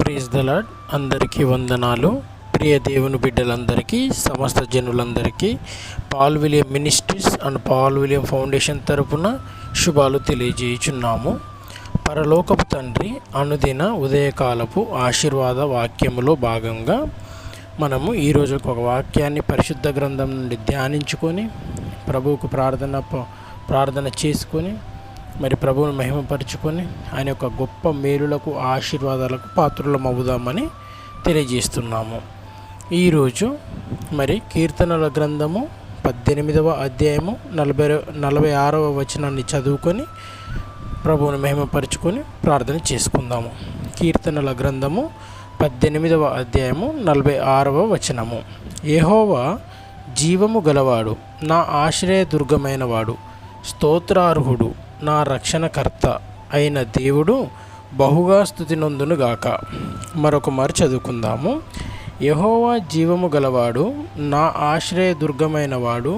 Praise the lord. అందరికీ వందనాలు. ప్రియ దేవుని బిడ్డలందరికీ, సమస్త జనులందరికీ Paul William ministries and Paul William foundation తరపున శుభాలు తెలియజేయుచున్నాము. పరలోకపు తండ్రి అనుదిన ఉదయకాలపు ఆశీర్వాద వాక్యములో భాగంగా మనము ఈరోజు ఒక వాక్యాన్ని పరిశుద్ధ గ్రంథం నుండి ధ్యానించుకొని ప్రభువుకు ప్రార్థన చేసుకొని మరి ప్రభువును మహిమపరుచుకొని ఆయన యొక్క గొప్ప మేలులకు ఆశీర్వాదాలకు పాత్రులమవుదామని తెలియజేస్తున్నాము. ఈరోజు మరి కీర్తనల గ్రంథము 18వ అధ్యాయము 46వ వచనాన్ని చదువుకొని ప్రభువును మహిమపరుచుకొని ప్రార్థన చేసుకుందాము. కీర్తనల గ్రంథము 18వ అధ్యాయము 46వ వచనము. యెహోవా జీవము గలవాడు, నా ఆశ్రయదుర్గమైన వాడు, స్తోత్రార్హుడు, నా రక్షణకర్త అయిన దేవుడు బహుగా స్తుతి నొందునుగాక. మరొక మారు చదువుకుందాము. యెహోవా జీవము గలవాడు, నా ఆశ్రయదుర్గమైన వాడు,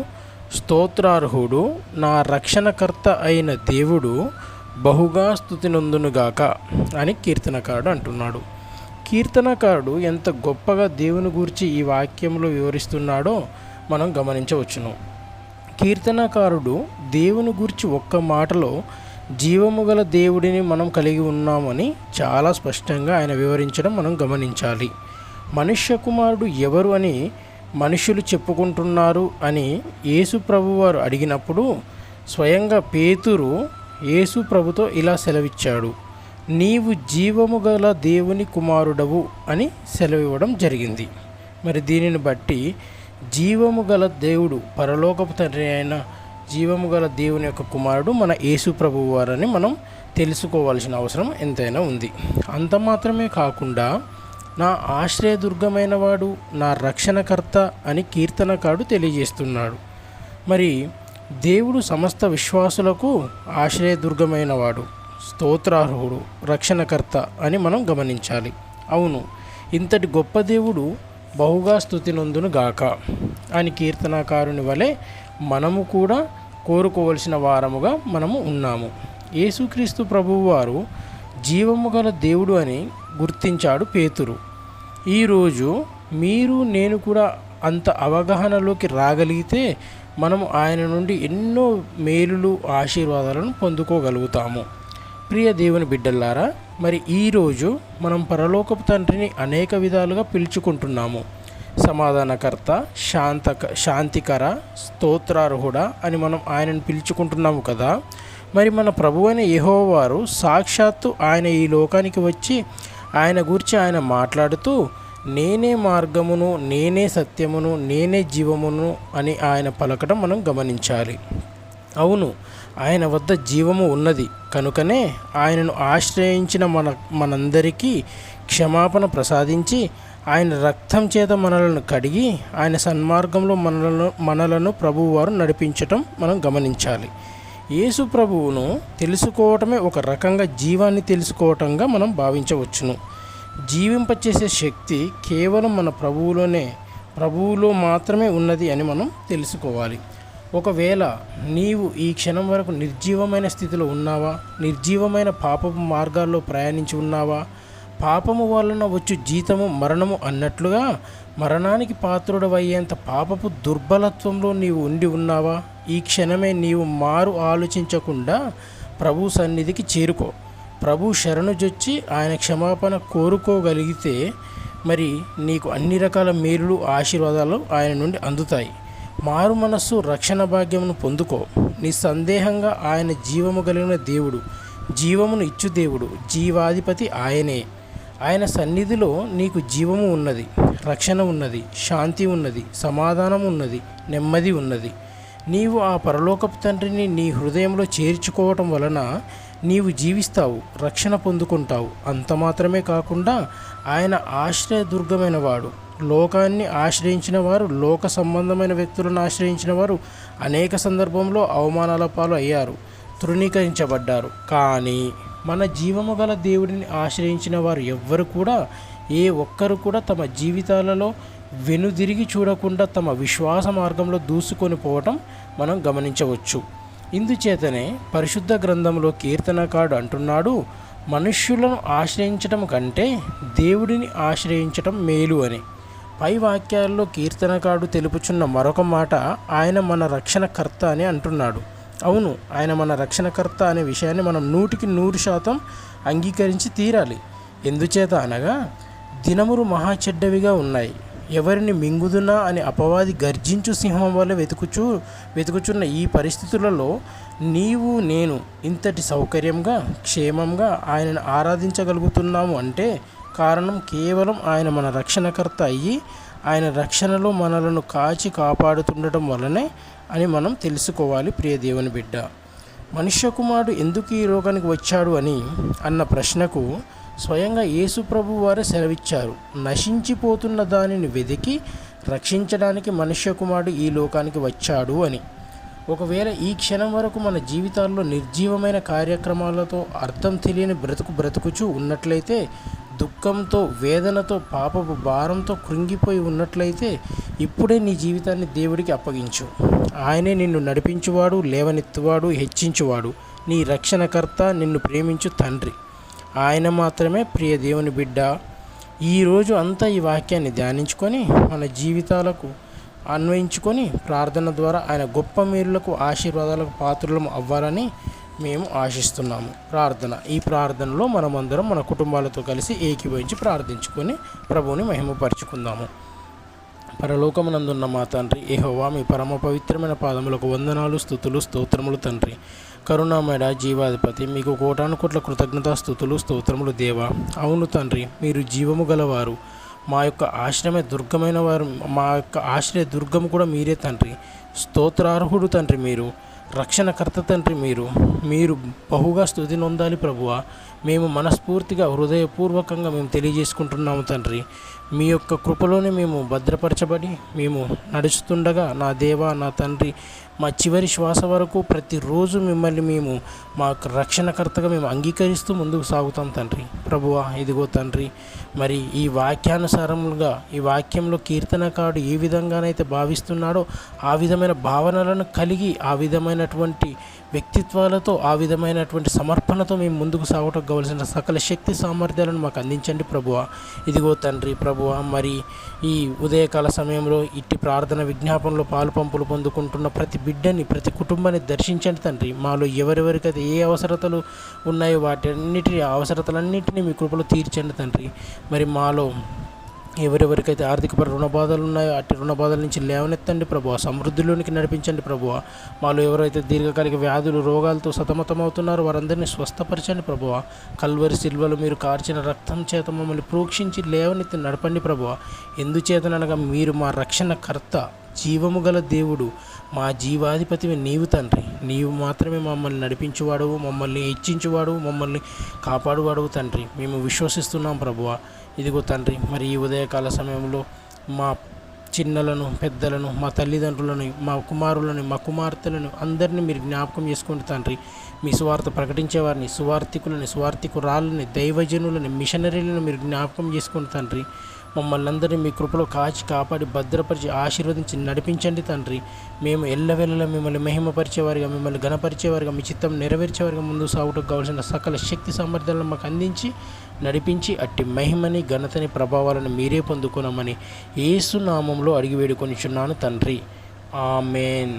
స్తోత్రార్హుడు, నా రక్షణకర్త అయిన దేవుడు బహుగా స్తుతి నొందునుగాక అని కీర్తనకారుడు అంటున్నాడు. కీర్తనకారుడు ఎంత గొప్పగా దేవుని గురించి ఈ వాక్యంలో వివరిస్తున్నాడో మనం గమనించవచ్చును. కీర్తనకారుడు దేవుని గురించి ఒక్క మాటలో జీవము గల దేవుడిని మనం కలిగి ఉన్నామని చాలా స్పష్టంగా ఆయన వివరించడం మనం గమనించాలి. మనుష్య కుమారుడు ఎవరు అని మనుషులు చెప్పుకుంటున్నారు అని యేసు ప్రభువారు అడిగినప్పుడు స్వయంగా పేతురు యేసు ప్రభుతో ఇలా సెలవిచ్చాడు, నీవు జీవము గల దేవుని కుమారుడవు అని సెలవివ్వడం జరిగింది. మరి దీనిని బట్టి జీవము గల దేవుడు, పరలోకపు తండ్రి అయిన జీవము గల దేవుని యొక్క కుమారుడు మన యేసు ప్రభువు వారని మనం తెలుసుకోవాల్సిన అవసరం ఎంతైనా ఉంది. అంత మాత్రమే కాకుండా నా ఆశ్రయదుర్గమైన వాడు, నా రక్షణకర్త అని కీర్తనకారుడు తెలియజేస్తున్నాడు. మరి దేవుడు సమస్త విశ్వాసులకు ఆశ్రయదుర్గమైన వాడు, స్తోత్రార్హుడు, రక్షణకర్త అని మనం గమనించాలి. అవును, ఇంతటి గొప్ప దేవుడు బహుగా స్తుతి నొందును గాక అని కీర్తనకారుని వలె మనము కూడా కోరుకోవలసిన వారముగా మనము ఉన్నాము. యేసుక్రీస్తు ప్రభువు వారు జీవము గల దేవుడు అని గుర్తించాడు పేతురు. ఈరోజు మీరు నేను కూడా అంత అవగాహనలోకి రాగలిగితే మనము ఆయన నుండి ఎన్నో మేలులు ఆశీర్వాదాలను పొందుకోగలుగుతాము. ప్రియ దేవుని బిడ్డలారా, మరి ఈరోజు మనం పరలోకపు తండ్రిని అనేక విధాలుగా పిలుచుకుంటున్నాము. సమాధానకర్త, శాంతికర, స్తోత్రార్హుడ అని మనం ఆయనను పిలుచుకుంటున్నాము కదా. మరి మన ప్రభువైన యెహోవా వారు సాక్షాత్తు ఆయన ఈ లోకానికి వచ్చి ఆయన గురించి ఆయన మాట్లాడుతూ నేనే మార్గమును, నేనే సత్యమును, నేనే జీవమును అని ఆయన పలకడం మనం గమనించాలి. అవును, ఆయన వద్ద జీవము ఉన్నది కనుకనే ఆయనను ఆశ్రయించిన మనందరికీ క్షమాపణ ప్రసాదించి ఆయన రక్తం చేత మనలను కడిగి ఆయన సన్మార్గంలో మనలను ప్రభువు వారు నడిపించటం మనం గమనించాలి. యేసు ప్రభువును తెలుసుకోవటమే ఒక రకంగా జీవాన్ని తెలుసుకోవటంగా మనం భావించవచ్చును. జీవింపచేసే శక్తి కేవలం మన ప్రభువులో మాత్రమే ఉన్నది అని మనం తెలుసుకోవాలి. ఒకవేళ నీవు ఈ క్షణం వరకు నిర్జీవమైన స్థితిలో ఉన్నావా, నిర్జీవమైన పాపపు మార్గాల్లో ప్రయాణించి ఉన్నావా, పాపము వలన వచ్చు జీతము మరణము అన్నట్లుగా మరణానికి పాత్రుడవయ్యేంత పాపపు దుర్బలత్వంలో నీవు ఉండి ఉన్నావా, ఈ క్షణమే నీవు మారు ఆలోచించకుండా ప్రభు సన్నిధికి చేరుకో. ప్రభు శరణుజొచ్చి ఆయన క్షమాపణ కోరుకోగలిగితే మరి నీకు అన్ని రకాల మేలులు ఆశీర్వాదాలు ఆయన నుండి అందుతాయి. మారు మనస్సు రక్షణ భాగ్యమును పొందుకో. నిస్సందేహంగా ఆయన జీవము కలిగిన దేవుడు, జీవమును ఇచ్చు దేవుడు, జీవాధిపతి ఆయనే. ఆయన సన్నిధిలో నీకు జీవము ఉన్నది, రక్షణ ఉన్నది, శాంతి ఉన్నది, సమాధానం ఉన్నది, నెమ్మది ఉన్నది. నీవు ఆ పరలోకపు తండ్రిని నీ హృదయంలో చేర్చుకోవటం వలన నీవు జీవిస్తావు, రక్షణ పొందుకుంటావు. అంత మాత్రమే కాకుండా ఆయన ఆశ్రయదుర్గమైన వాడు. లోకాన్ని ఆశ్రయించిన వారు, లోక సంబంధమైన వ్యక్తులను ఆశ్రయించిన వారు అనేక సందర్భంలో అవమానాల పాలు అయ్యారు, తృణీకరించబడ్డారు. కానీ మన జీవము గల దేవుడిని ఆశ్రయించిన వారు ఎవ్వరు కూడా, ఏ ఒక్కరు కూడా తమ జీవితాలలో వెనుదిరిగి చూడకుండా తమ విశ్వాస మార్గంలో దూసుకొని పోవటం మనం గమనించవచ్చు. ఇందుచేతనే పరిశుద్ధ గ్రంథంలో కీర్తనకారుడు అంటున్నాడు, మనుష్యులను ఆశ్రయించటం కంటే దేవుడిని ఆశ్రయించటం మేలు అని. పై వాక్యాల్లో కీర్తనకారుడు తెలుపుచున్న మరొక మాట, ఆయన మన రక్షణకర్త అని అంటున్నాడు. అవును, ఆయన మన రక్షణకర్త అనే విషయాన్ని మనం 100% అంగీకరించి తీరాలి. ఎందుచేత అనగా, దినములు మహా చెడ్డవిగా ఉన్నాయి, ఎవరిని మింగుదునా అని అపవాది గర్జించు సింహం వల్ల వెతుకుచున్న ఈ పరిస్థితులలో నీవు నేను ఇంతటి సౌకర్యంగా క్షేమంగా ఆయనను ఆరాధించగలుగుతున్నాము అంటే కారణం కేవలం ఆయన మన రక్షణకర్త అయ్యి ఆయన రక్షణలో మనలను కాచి కాపాడుతుండటం వల్లనే అని మనం తెలుసుకోవాలి. ప్రియ దేవుని బిడ్డ, మనుష్య కుమారుడు ఎందుకు ఈ లోకానికి వచ్చాడు అని అన్న ప్రశ్నకు స్వయంగా యేసు ప్రభు వారే సెలవిచ్చారు. నశించిపోతున్న దానిని వెతికి రక్షించడానికి మనుష్య కుమారుడు ఈ లోకానికి వచ్చాడు అని. ఒకవేళ ఈ క్షణం వరకు మన జీవితాల్లో నిర్జీవమైన కార్యక్రమాలతో అర్థం తెలియని బ్రతుకుచూ ఉన్నట్లయితే, దుఃఖంతో వేదనతో పాపపు భారంతో కృంగిపోయి ఉన్నట్లయితే ఇప్పుడే నీ జీవితాన్ని దేవుడికి అప్పగించు. ఆయనే నిన్ను నడిపించువాడు, లేవనెత్తువాడు, హెచ్చించువాడు, నీ రక్షణకర్త, నిన్ను ప్రేమించు తండ్రి. ఆయన మాత్రమే. ప్రియ దేవుని బిడ్డ, ఈరోజు అంతా ఈ వాక్యాన్ని ధ్యానించుకొని మన జీవితాలకు అన్వయించుకొని ప్రార్థన ద్వారా ఆయన గొప్ప మేలులకు ఆశీర్వాదాలకు పాత్రలం అవ్వాలని మేము ఆశిస్తున్నాము. ఈ ప్రార్థనలో మనమందరం మన కుటుంబాలతో కలిసి ఏకీభవించి ప్రార్థించుకొని ప్రభువుని మహిమపరుచుకుందాము. పరలోకమునందున్న మా తండ్రి యెహోవా, మీ పరమ పవిత్రమైన పాదములకు వందనాలు, స్తుతులు, స్తోత్రములు తండ్రి. కరుణామయ జీవాధిపతి, మీకు కోటానుకోట్ల కృతజ్ఞతాస్తుతులు, స్తోత్రములు దేవా. అవును తండ్రి, మీరు జీవము గలవారు, మా యొక్క ఆశ్రయ దుర్గమైన వారు, మా యొక్క ఆశ్రయ దుర్గము కూడా మీరే తండ్రి. స్తోత్రార్హుడు తండ్రి, మీరు రక్షణకర్త తండ్రి, మీరు బహుగా స్తుతి నొందాలి ప్రభువా. మేము మనస్ఫూర్తిగా హృదయపూర్వకంగా మేము తెలియజేసుకుంటున్నాము తండ్రి. మీ యొక్క కృపలోనే మేము భద్రపరచబడి మేము నడుస్తుండగా నా దేవా, నా తండ్రి, మా చివరి శ్వాస వరకు ప్రతిరోజు మిమ్మల్ని మేము మా రక్షణకర్తగా మేము అంగీకరిస్తూ ముందుకు సాగుతాం తండ్రి. ప్రభువా, ఇదిగో తండ్రి, మరి ఈ వాక్యానుసారములుగా ఈ వాక్యంలో కీర్తనకారుడు ఏ విధంగానైతే భావిస్తున్నాడో ఆ విధమైన భావనలను కలిగి, ఆ విధమైనటువంటి వ్యక్తిత్వాలతో, ఆ విధమైనటువంటి సమర్పణతో మేము ముందుకు సాగటం కావలసిన సకల శక్తి సామర్థ్యాలను మాకు అందించండి ప్రభువా. ఇదిగో తండ్రి ప్రభువా, మరి ఈ ఉదయకాల సమయంలో ఇట్టి ప్రార్థన విజ్ఞాపనలో పాలు పంపులు పొందుకుంటున్న ప్రతి బిడ్డని, ప్రతి కుటుంబాన్ని దర్శించండి తండ్రి. మాలో ఎవరెవరికైతే ఏ అవసరతలు ఉన్నాయో అవసరతలన్నింటినీ మీ కృపలో తీర్చండి తండ్రి. మరి మాలో ఎవరెవరికైతే ఆర్థిక రుణ బాధలు ఉన్నాయో అట్టి రుణ బాధల నుంచి లేవనెత్తండి ప్రభువా. సమృద్ధిలోనికి నడిపించండి ప్రభువా. మాలో ఎవరైతే దీర్ఘకాలిక వ్యాధులు, రోగాలతో సతమతమవుతున్నారో వారందరినీ స్వస్థపరచండి ప్రభువా. కల్వరి సిల్వలు మీరు కార్చిన రక్తం చేత మమ్మల్ని ప్రోక్షించి లేవనెత్తి నడపండి ప్రభువా. ఎందుచేతనగా మీరు మా రక్షణకర్త, జీవము గల దేవుడు, మా జీవాధిపతివి నీవు తండ్రి. నీవు మాత్రమే మమ్మల్ని నడిపించువాడవు, మమ్మల్ని హెచ్చించువాడు, మమ్మల్ని కాపాడువాడవు తండ్రి. మేము విశ్వసిస్తున్నాం ప్రభువా. ఇదిగో తండ్రి, మరి ఈ ఉదయకాల సమయంలో మా చిన్నలను, పెద్దలను, మా తల్లిదండ్రులను, మా కుమారులను, మా కుమార్తెలను అందరినీ మీరు జ్ఞాపకం చేసుకోండి తండ్రి. మీ సువార్త ప్రకటించేవారిని, సువార్థికులని, సువార్థికురాళ్ళని, దైవజనులని, మిషనరీలను మీరు జ్ఞాపకం చేసుకోండి తండ్రి. మమ్మల్ని అందరినీ మీ కృపలో కాచి కాపాడి భద్రపరిచి ఆశీర్వదించి నడిపించండి తండ్రి. మేము ఎల్లవెల్లలా మిమ్మల్ని మహిమపరిచేవారిగా, మిమ్మల్ని ఘనపరిచేవారిగా, మీ చిత్తం నెరవేర్చేవారిగా ముందుకు సాగుటకు కావాల్సిన సకల శక్తి సామర్థ్యాలను మాకు అందించి నడిపించి అట్టి మహిమని, ఘనతని, ప్రభావాలను మీరే పొందుకున్నామని యేసు నామంలో అడిగి వేడుకొనిచున్నాను తండ్రి. ఆమేన్.